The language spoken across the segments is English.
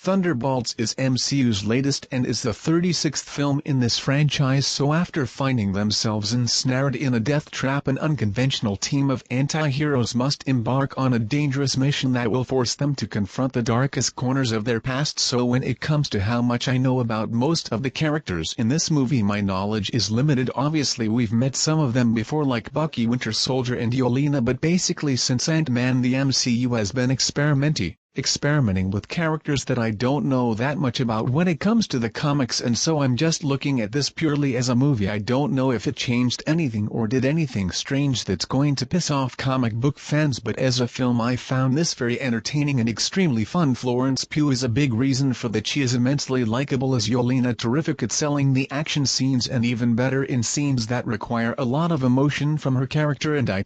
Thunderbolts is MCU's latest and is the 36th film in this franchise, so after finding themselves ensnared in a death trap, an unconventional team of anti-heroes must embark on a dangerous mission that will force them to confront the darkest corners of their past. So when it comes to how much I know about most of the characters in this movie, my knowledge is limited. Obviously we've met some of them before, like Bucky, Winter Soldier and Yelena, but basically since Ant-Man the MCU has been experimenting with characters that I don't know that much about when it comes to the comics, and so I'm just looking at this purely as a movie. I don't know if it changed anything or did anything strange that's going to piss off comic book fans, but as a film I found this very entertaining and extremely fun. Florence Pugh is a big reason for that. She is immensely likable as Yelena, terrific at selling the action scenes and even better in scenes that require a lot of emotion from her character, and I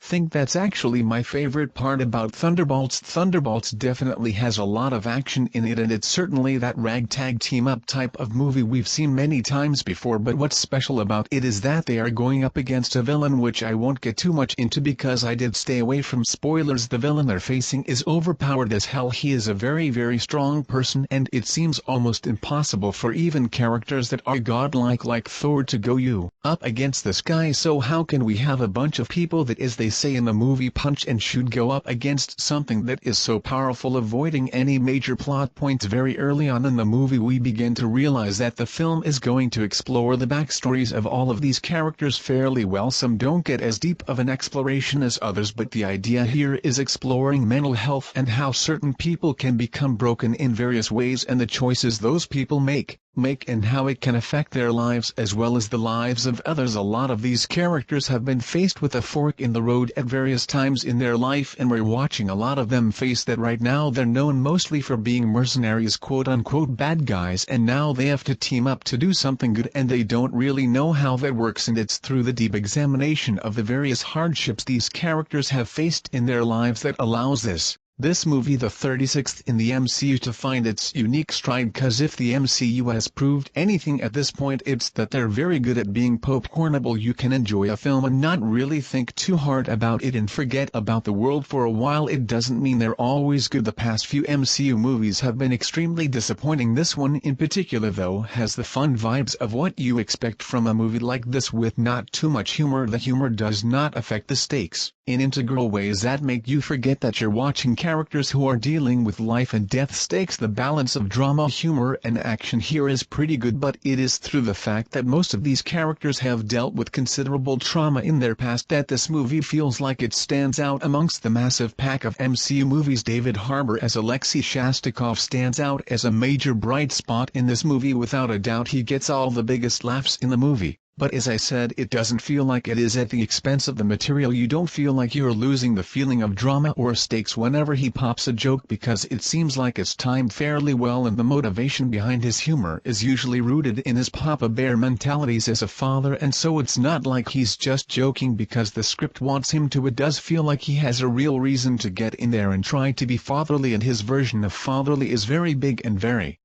think that's actually my favorite part about Thunderbolts. Thunderbolts definitely has a lot of action in it, and it's certainly that ragtag team-up type of movie we've seen many times before, but what's special about it is that they are going up against a villain, which I won't get too much into because I did stay away from spoilers. The villain they're facing is overpowered as hell. He is a very strong person, and it seems almost impossible for even characters that are godlike like Thor to go up against this guy. So how can we have a bunch of people that, as they say in the movie, punch and shoot, go up against something that is so powerful? Avoiding any major plot points, very early on in the movie we begin to realize that the film is going to explore the backstories of all of these characters fairly well. Some don't get as deep of an exploration as others, but the idea here is exploring mental health and how certain people can become broken in various ways, and the choices those people make and how it can affect their lives as well as the lives of others. A lot of these characters have been faced with a fork in the road at various times in their life, and we're watching a lot of them face that right now. They're known mostly for being mercenaries, quote-unquote bad guys, and now they have to team up to do something good, and they don't really know how that works, and it's through the deep examination of the various hardships these characters have faced in their lives that allows this movie, the 36th in the MCU, to find its unique stride. Cause if the MCU has proved anything at this point, it's that they're very good at being popcornable. You can enjoy a film and not really think too hard about it and forget about the world for a while. It doesn't mean they're always good. The past few MCU movies have been extremely disappointing. This one in particular, though, has the fun vibes of what you expect from a movie like this, with not too much humor. The humor does not affect the stakes in integral ways that make you forget that you're watching characters who are dealing with life and death stakes. The balance of drama, humor and action here is pretty good, but it is through the fact that most of these characters have dealt with considerable trauma in their past that this movie feels like it stands out amongst the massive pack of MCU movies. David Harbour as Alexei Shostakov stands out as a major bright spot in this movie. Without a doubt he gets all the biggest laughs in the movie. But as I said, it doesn't feel like it is at the expense of the material. You don't feel like you're losing the feeling of drama or stakes whenever he pops a joke, because it seems like it's timed fairly well, and the motivation behind his humor is usually rooted in his Papa Bear mentalities as a father, and so it's not like he's just joking because the script wants him to. It does feel like he has a real reason to get in there and try to be fatherly, and his version of fatherly is very big and very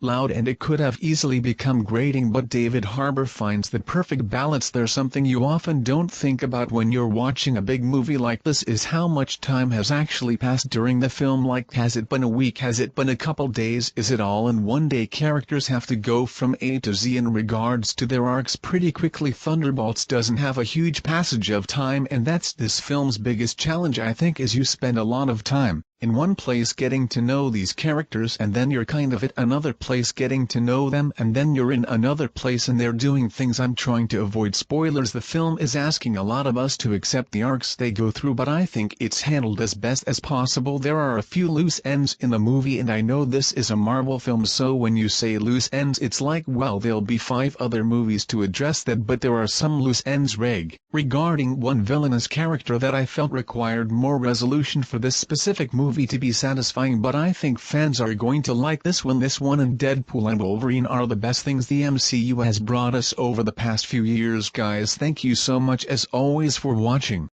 loud, and it could have easily become grating, but David Harbour finds the perfect balance there. Something you often don't think about when you're watching a big movie like this is how much time has actually passed during the film. Like, has it been a week? Has it been a couple days? Is it all in one day? Characters have to go from A to Z in regards to their arcs pretty quickly. Thunderbolts doesn't have a huge passage of time, and that's this film's biggest challenge, I think, is you spend a lot of time in one place getting to know these characters, and then you're kind of at another place getting to know them, and then you're in another place and they're doing things. I'm trying to avoid spoilers. The film is asking a lot of us to accept the arcs they go through, but I think it's handled as best as possible. There are a few loose ends in the movie, and I know this is a Marvel film, so when you say loose ends it's like, well, there'll be 5 other movies to address that, but there are some loose ends regarding one villainous character that I felt required more resolution for this specific movie to be satisfying. But I think fans are going to like this one. This one and Deadpool and Wolverine are the best things the MCU has brought us over the past few years. Guys, thank you so much as always for watching.